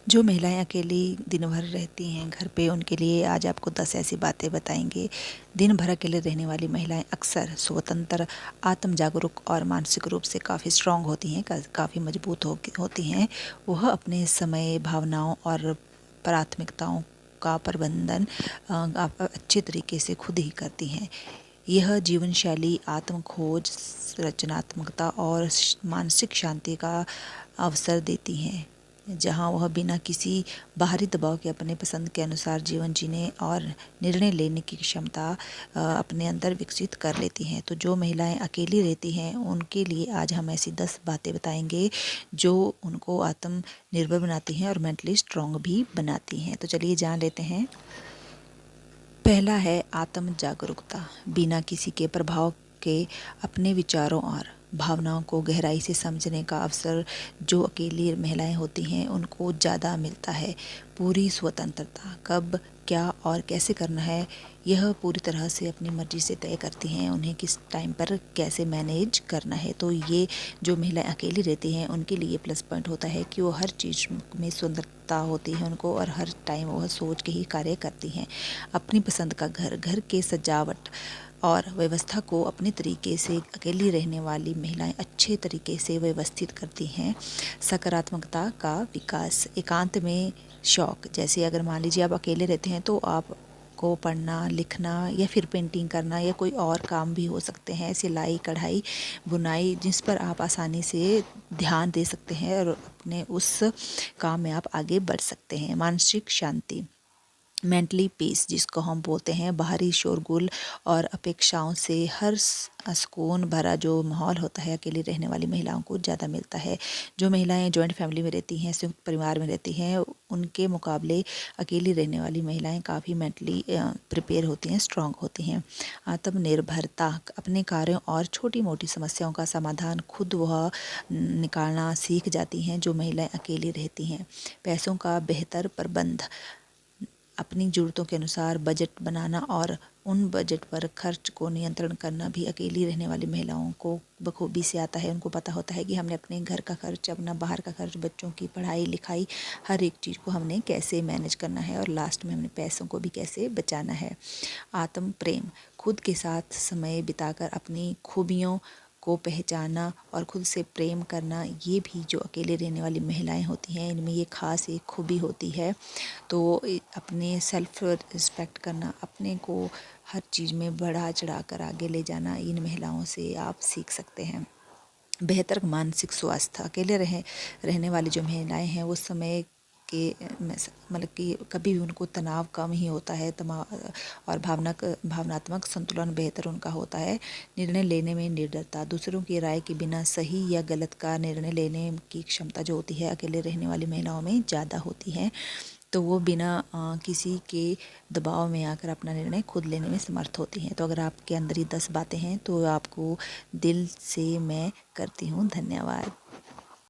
जो महिलाएं अकेली दिन भर रहती हैं घर पे, उनके लिए आज आपको 10 ऐसी बातें बताएंगे। दिन भर अकेले रहने वाली महिलाएं अक्सर स्वतंत्र, आत्म जागरूक और मानसिक रूप से काफ़ी स्ट्रांग होती हैं, काफ़ी मजबूत होती हैं। वह अपने समय, भावनाओं और प्राथमिकताओं का प्रबंधन अच्छे तरीके से खुद ही करती हैं। यह जीवन शैली आत्म खोज, रचनात्मकता और मानसिक शांति का अवसर देती हैं, जहां वह बिना किसी बाहरी दबाव के अपने पसंद के अनुसार जीवन जीने और निर्णय लेने की क्षमता अपने अंदर विकसित कर लेती हैं। तो जो महिलाएं अकेली रहती हैं उनके लिए आज हम ऐसी 10 बातें बताएंगे जो उनको आत्मनिर्भर बनाती हैं और मेंटली स्ट्रांग भी बनाती हैं। तो चलिए जान लेते हैं। पहला है आत्म जागरूकता। बिना किसी के प्रभाव के अपने विचारों और भावनाओं को गहराई से समझने का अवसर जो अकेली महिलाएं होती हैं उनको ज़्यादा मिलता है। पूरी स्वतंत्रता, कब, क्या और कैसे करना है यह पूरी तरह से अपनी मर्जी से तय करती हैं। उन्हें किस टाइम पर कैसे मैनेज करना है। तो ये जो महिलाएं अकेली रहती हैं उनके लिए प्लस पॉइंट होता है कि वो हर चीज़ में स्वतंत्रता होती है उनको, और हर टाइम वह सोच के ही कार्य करती हैं। अपनी पसंद का घर के सजावट और व्यवस्था को अपने तरीके से अकेली रहने वाली महिलाएं अच्छे तरीके से व्यवस्थित करती हैं। सकारात्मकता का विकास, एकांत में शौक, जैसे अगर मान लीजिए आप अकेले रहते हैं तो आप को पढ़ना, लिखना या फिर पेंटिंग करना या कोई और काम भी हो सकते हैं, सिलाई, कढ़ाई, बुनाई, जिस पर आप आसानी से ध्यान दे सकते हैं और अपने उस काम में आप आगे बढ़ सकते हैं। मानसिक शांति, मेंटली पीस जिसको हम बोलते हैं, बाहरी शोरगुल और अपेक्षाओं से हर सुकून भरा जो माहौल होता है अकेली रहने वाली महिलाओं को ज़्यादा मिलता है। जो महिलाएं जॉइंट फैमिली में रहती हैं, संयुक्त परिवार में रहती हैं, उनके मुकाबले अकेली रहने वाली महिलाएं काफ़ी मेंटली प्रिपेयर होती हैं, स्ट्रांग होती हैं। आत्मनिर्भरता, अपने कार्यों और छोटी मोटी समस्याओं का समाधान खुद वह निकालना सीख जाती हैं जो महिलाएं अकेली रहती हैं। पैसों का बेहतर प्रबंध, अपनी ज़रूरतों के अनुसार बजट बनाना और उन बजट पर खर्च को नियंत्रण करना भी अकेली रहने वाली महिलाओं को बखूबी से आता है। उनको पता होता है कि हमने अपने घर का खर्च, अपना बाहर का खर्च, बच्चों की पढ़ाई लिखाई, हर एक चीज़ को हमने कैसे मैनेज करना है और लास्ट में हमने पैसों को भी कैसे बचाना है। आत्म प्रेम, खुद के साथ समय बिताकर अपनी खूबियों को पहचानना और खुद से प्रेम करना, ये भी जो अकेले रहने वाली महिलाएं होती हैं इनमें ये खास एक खूबी होती है। तो अपने सेल्फ रिस्पेक्ट करना, अपने को हर चीज़ में बढ़ा चढ़ा कर आगे ले जाना, इन महिलाओं से आप सीख सकते हैं। बेहतर मानसिक स्वास्थ्य, अकेले रहने वाली जो महिलाएं हैं वो समय के मतलब कि कभी भी उनको तनाव कम ही होता है, और भावनात्मक संतुलन बेहतर उनका होता है। निर्णय लेने में निडरता, दूसरों की राय के बिना सही या गलत का निर्णय लेने की क्षमता जो होती है अकेले रहने वाली महिलाओं में ज़्यादा होती है। तो वो बिना किसी के दबाव में आकर अपना निर्णय खुद लेने में समर्थ होती हैं। तो अगर आपके अंदर ये 10 बातें हैं तो आपको दिल से मैं करती हूँ धन्यवाद।